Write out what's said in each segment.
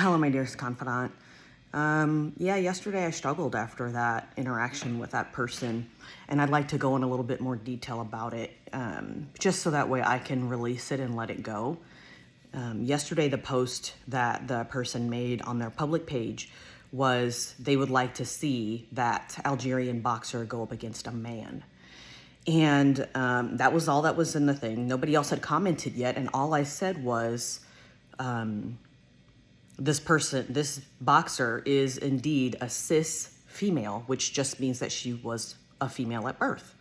Hello, my dearest confidant. Yeah, yesterday I struggled after that interaction with that person, and I'd like to go in a little bit more detail about it, just so that way I can release it and let it go. Yesterday, the post that the person made on their public page was they would like to see that Algerian boxer go up against a man. And that was all that was in the thing. Nobody else had commented yet, and all I said was, this boxer is indeed a cis female, which just means that she was a female at birth.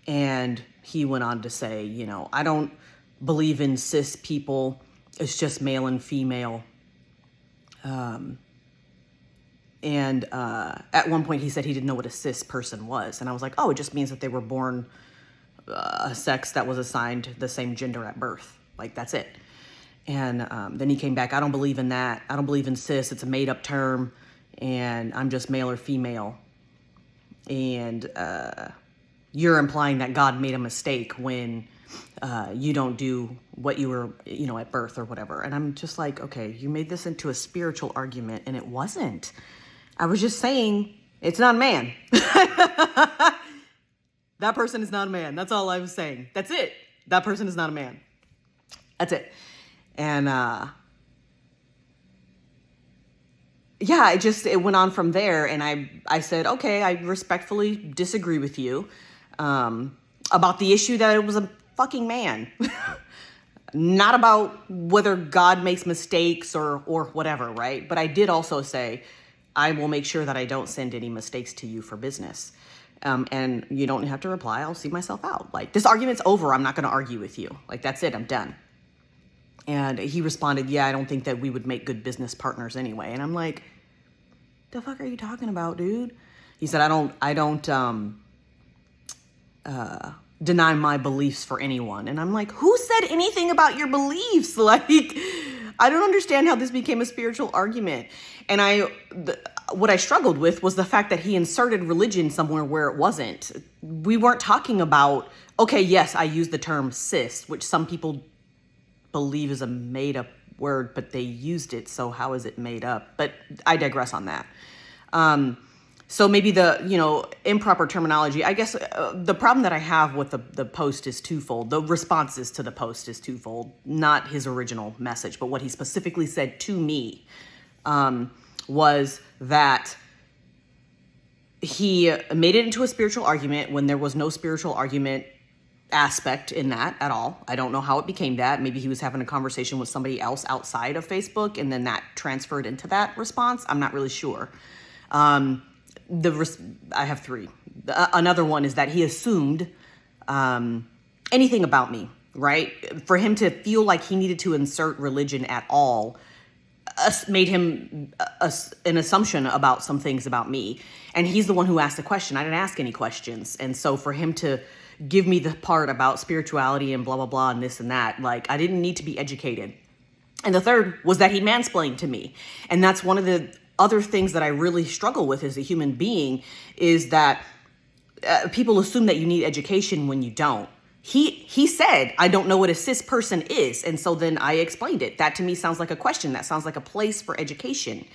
And he went on to say, I don't believe in cis people. It's just male and female. And at one point he said he didn't know what a cis person was. And I was like, oh, it just means that they were born a sex that was assigned the same gender at birth. Like, that's it. And then he came back, I don't believe in that. I don't believe in cis. It's a made up term. And I'm just male or female. And you're implying that God made a mistake when you don't do what you were, at birth or whatever. And I'm just like, okay, you made this into a spiritual argument, and it wasn't. I was just saying it's not a man. That person is not a man. That's all I was saying. That's it. That person is not a man. That's it. And yeah, it went on from there. And I said, okay, I respectfully disagree with you about the issue that it was a fucking man. Not about whether God makes mistakes or whatever, right? But I did also say, I will make sure that I don't send any mistakes to you for business. And you don't have to reply. I'll see myself out. Like, this argument's over. I'm not going to argue with you. Like, that's it. I'm done. And he responded, yeah, I don't think that we would make good business partners anyway. And I'm like, the fuck are you talking about, dude? He said, I don't deny my beliefs for anyone. And I'm like, who said anything about your beliefs? Like, I don't understand how this became a spiritual argument. And what I struggled with was the fact that he inserted religion somewhere where it wasn't. We weren't talking about, okay, yes, I use the term cis, which some people believe is a made up word, but they used it. So how is it made up? But I digress on that. So maybe the, improper terminology, I guess the problem that I have with the post is twofold. The responses to the post is twofold, not his original message, but what he specifically said to me was that he made it into a spiritual argument when there was no spiritual argument aspect in that at all. I don't know how it became that. Maybe he was having a conversation with somebody else outside of Facebook, and then that transferred into that response. I'm not really sure. I have three. Another one is that he assumed anything about me, right? For him to feel like he needed to insert religion at all made him an assumption about some things about me. And he's the one who asked the question. I didn't ask any questions. And so for him to give me the part about spirituality and blah, blah, blah, and this and that, like, I didn't need to be educated. And the third was that he mansplained to me. And that's one of the other things that I really struggle with as a human being, is that people assume that you need education when you don't. He said, I don't know what a cis person is. And so then I explained it. That to me sounds like a question. That sounds like a place for education.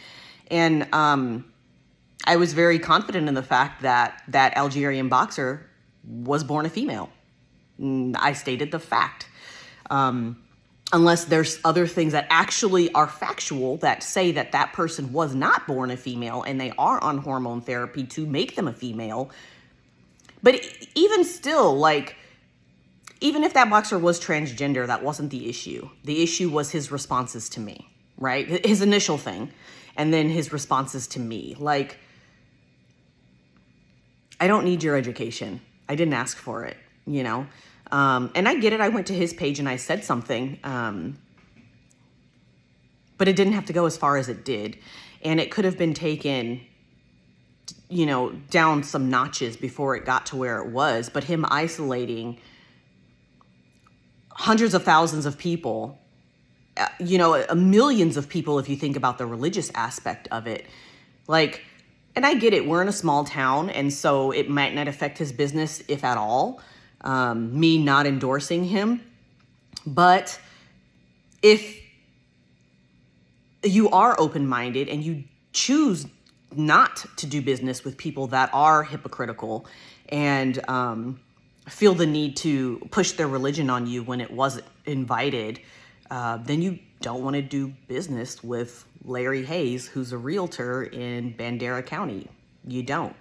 And I was very confident in the fact that that Algerian boxer was born a female. I stated the fact. Unless there's other things that actually are factual that say that that person was not born a female and they are on hormone therapy to make them a female. But even still, like, even if that boxer was transgender, that wasn't the issue. The issue was his responses to me, right? His initial thing, and then his responses to me. Like, I don't need your education. I didn't ask for it, And I get it. I went to his page and I said something, but it didn't have to go as far as it did. And it could have been taken, down some notches before it got to where it was. But him isolating hundreds of thousands of people, millions of people, if you think about the religious aspect of it, like, and I get it. We're in a small town, and so it might not affect his business, if at all. Me not endorsing him. But if you are open-minded and you choose not to do business with people that are hypocritical and feel the need to push their religion on you when it wasn't invited, then you don't want to do business with Larry Hayes, who's a realtor in Bandera County. You don't.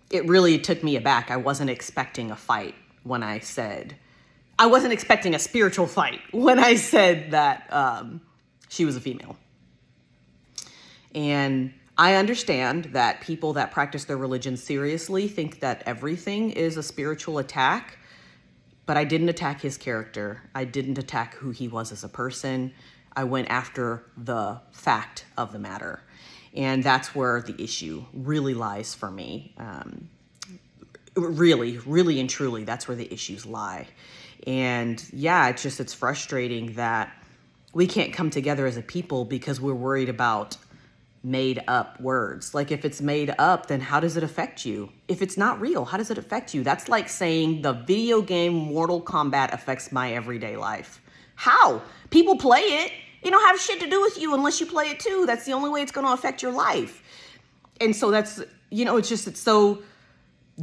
It really took me aback. I wasn't expecting a fight when I said, I wasn't expecting a spiritual fight when I said that she was a female. And I understand that people that practice their religion seriously think that everything is a spiritual attack, but I didn't attack his character. I didn't attack who he was as a person. I went after the fact of the matter. And that's where the issue really lies for me. Really and truly, that's where the issues lie. And yeah, it's frustrating that we can't come together as a people because we're worried about made up words. Like, if it's made up, then how does it affect you? If it's not real, how does it affect you? That's like saying the video game Mortal Kombat affects my everyday life. How? People play it. It don't have shit to do with you unless you play it too. That's the only way it's going to affect your life. And so that's, it's so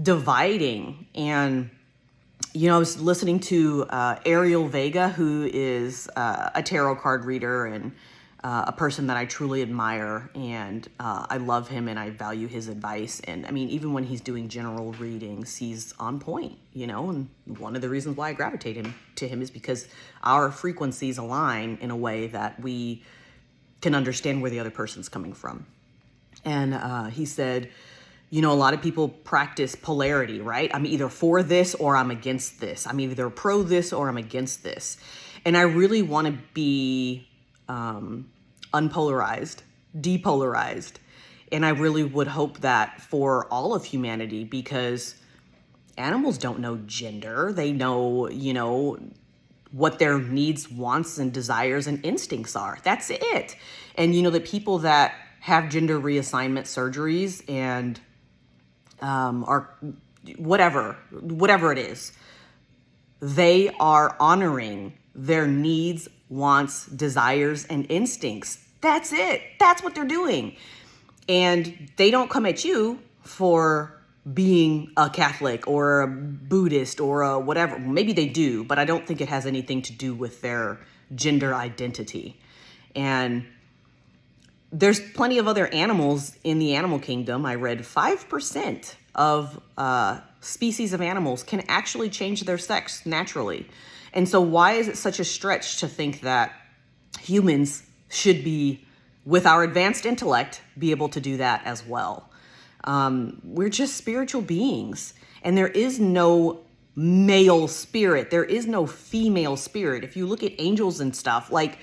dividing. And, I was listening to Ariel Vega, who is a tarot card reader and a person that I truly admire, and I love him and I value his advice. And I mean, even when he's doing general readings, he's on point, and one of the reasons why I gravitate to him is because our frequencies align in a way that we can understand where the other person's coming from. And he said, a lot of people practice polarity, right? I'm either for this or I'm against this. I'm either pro this or I'm against this. And I really want to be unpolarized, depolarized. And I really would hope that for all of humanity, because animals don't know gender. They know, what their needs, wants, and desires and instincts are. That's it. And, the people that have gender reassignment surgeries and are whatever it is, they are honoring their needs, wants, desires, and instincts. That's it. That's what they're doing. And they don't come at you for being a Catholic or a Buddhist or a whatever. Maybe they do, but I don't think it has anything to do with their gender identity. And there's plenty of other animals in the animal kingdom. I read 5% of species of animals can actually change their sex naturally. And so why is it such a stretch to think that humans should be, with our advanced intellect, be able to do that as well? We're just spiritual beings, and there is no male spirit. There is no female spirit. If you look at angels and stuff, like,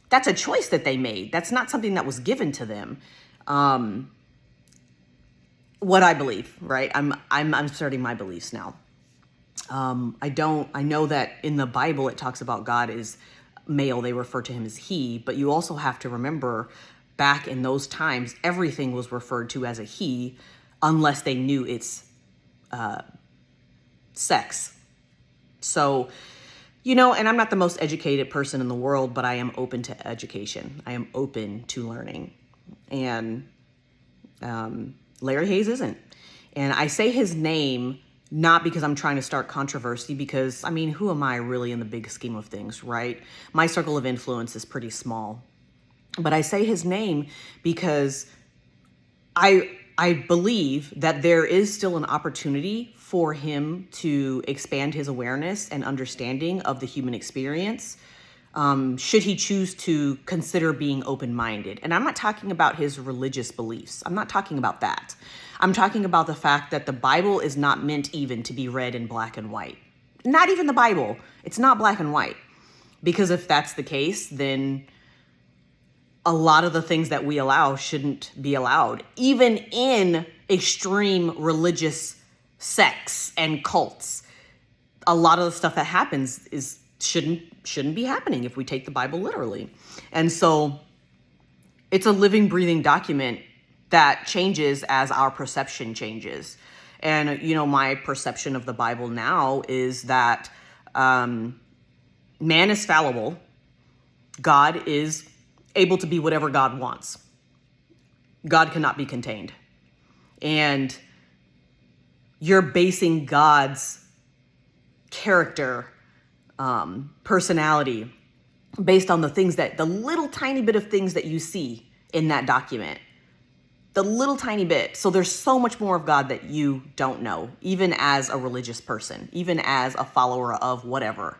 that's a choice that they made. That's not something that was given to them. What I believe, right? I'm starting my beliefs now. I know that in the Bible it talks about God is male. They refer to him as he, but you also have to remember back in those times, everything was referred to as a he unless they knew its sex. So, and I'm not the most educated person in the world, but I am open to education. I am open to learning. And Larry Hayes isn't. And I say his name not because I'm trying to start controversy, because, who am I really in the big scheme of things, right? My circle of influence is pretty small. But I say his name because I believe that there is still an opportunity for him to expand his awareness and understanding of the human experience, should he choose to consider being open-minded. And I'm not talking about his religious beliefs. I'm not talking about that. I'm talking about the fact that the Bible is not meant even to be read in black and white. Not even the Bible. It's not black and white. Because if that's the case, then a lot of the things that we allow shouldn't be allowed, even in extreme religious sects and cults. A lot of the stuff that happens shouldn't be happening if we take the Bible literally. And so it's a living, breathing document that changes as our perception changes. And, my perception of the Bible now is that Man is fallible. God is able to be whatever God wants. God cannot be contained. And you're basing God's character, personality, based on the little tiny bit of things that you see in that document. The little tiny bit. So there's so much more of God that you don't know, even as a religious person, even as a follower of whatever.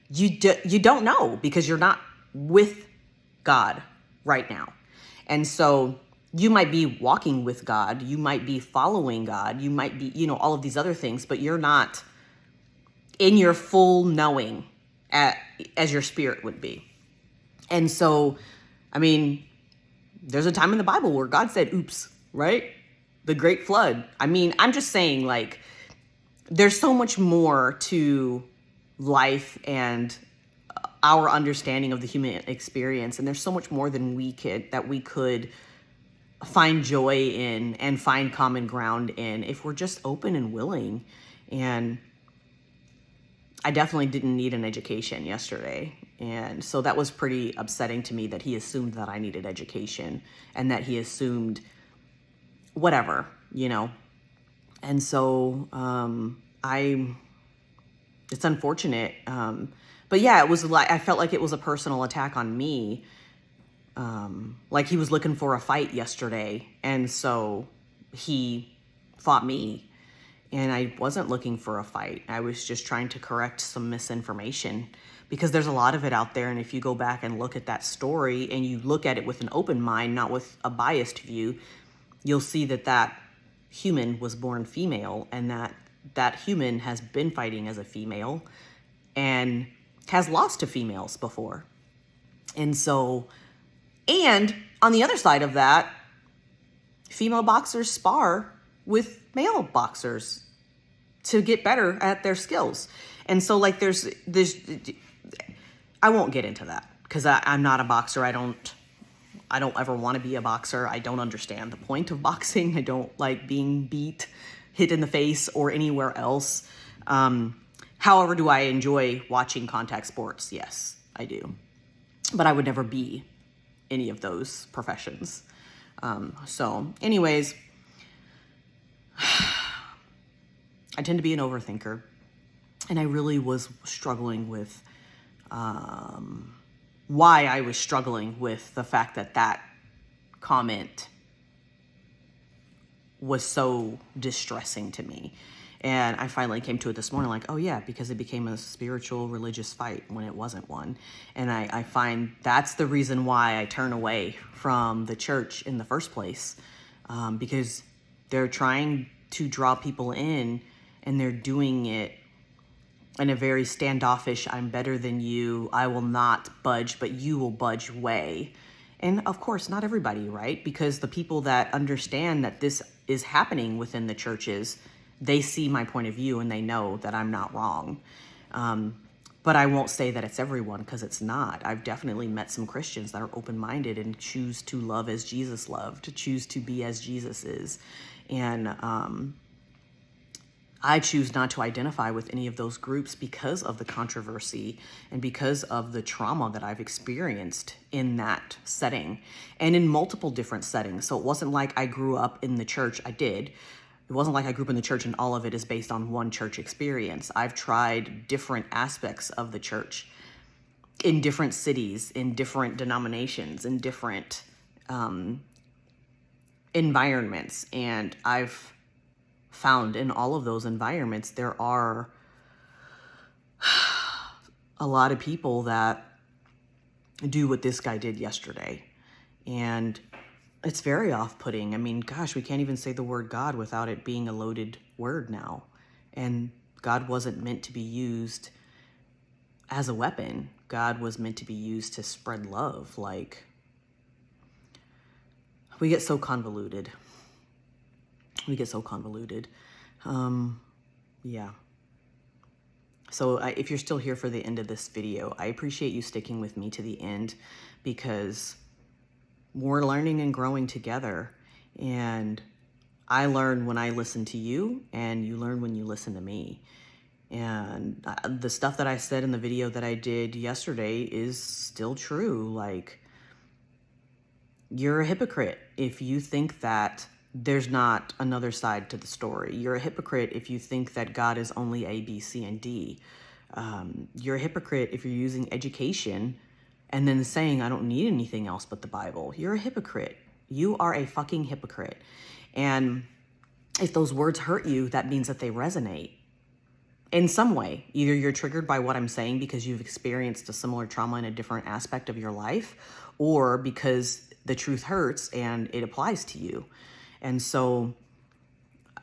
You don't know because you're not with God right now. And so you might be walking with God, you might be following God, you might be, all of these other things, but you're not in your full knowing as your spirit would be. And so, there's a time in the Bible where God said, oops, right? The great flood. I'm just saying, like, there's so much more to life and our understanding of the human experience. And there's so much more than we could find joy in and find common ground in if we're just open and willing. And I definitely didn't need an education yesterday. And so that was pretty upsetting to me that he assumed that I needed education and that he assumed whatever, And so it's unfortunate. But yeah, it was like, I felt like it was a personal attack on me. Like he was looking for a fight yesterday. And so he fought me. And I wasn't looking for a fight. I was just trying to correct some misinformation because there's a lot of it out there. And if you go back and look at that story and you look at it with an open mind, not with a biased view, you'll see that human was born female and that human has been fighting as a female and has lost to females before. And so, and on the other side of that, female boxers spar with male boxers to get better at their skills. And so like there's I won't get into that because I'm not a boxer. I don't ever want to be a boxer. I don't understand the point of boxing. I don't like being beat, hit in the face or anywhere else. However, do I enjoy watching contact sports? Yes, I do. But I would never be any of those professions. So anyways, I tend to be an overthinker, and I really was struggling with why I was struggling with the fact that comment was so distressing to me. And I finally came to it this morning, like, oh yeah, because it became a spiritual religious fight when it wasn't one. And I find that's the reason why I turn away from the church in the first place, because they're trying to draw people in and they're doing it in a very standoffish, I'm better than you, I will not budge, but you will budge way. And of course, not everybody, right? Because the people that understand that this is happening within the churches, they see my point of view and they know that I'm not wrong. But I won't say that it's everyone because it's not. I've definitely met some Christians that are open-minded and choose to love as Jesus loved, to choose to be as Jesus is. And I choose not to identify with any of those groups because of the controversy and because of the trauma that I've experienced in that setting and in multiple different settings. So it wasn't like I grew up in the church. I did. It wasn't like I grew up in the church and all of it is based on one church experience. I've tried different aspects of the church in different cities, in different denominations, in different environments. And I've found in all of those environments, there are a lot of people that do what this guy did yesterday. And it's very off-putting. I mean, gosh, we can't even say the word God without it being a loaded word now. And God wasn't meant to be used as a weapon. God was meant to be used to spread love. Like, we get so convoluted. Yeah. So if you're still here for the end of this video, I appreciate you sticking with me to the end because we're learning and growing together. And I learn when I listen to you and you learn when you listen to me. And the stuff that I said in the video that I did yesterday is still true. Like, you're a hypocrite if you think that there's not another side to the story. You're a hypocrite if you think that God is only A, B, C, and D. You're a hypocrite if you're using education and then saying, I don't need anything else but the Bible. You're a hypocrite. You are a fucking hypocrite. And if those words hurt you, that means that they resonate in some way. Either you're triggered by what I'm saying because you've experienced a similar trauma in a different aspect of your life, or because the truth hurts and it applies to you. And so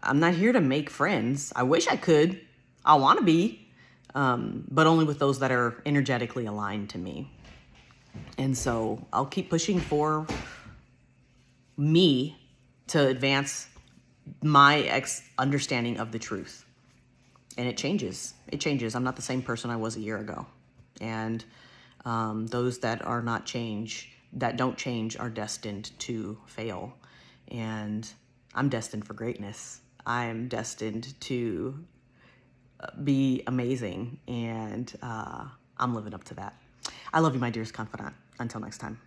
I'm not here to make friends. I wish I could. I want to be, but only with those that are energetically aligned to me. And so I'll keep pushing for me to advance my understanding of the truth. And it changes. It changes. I'm not the same person I was a year ago. And those that don't change are destined to fail. And I'm destined for greatness. I'm destined to be amazing. And I'm living up to that. I love you, my dearest confidant. Until next time.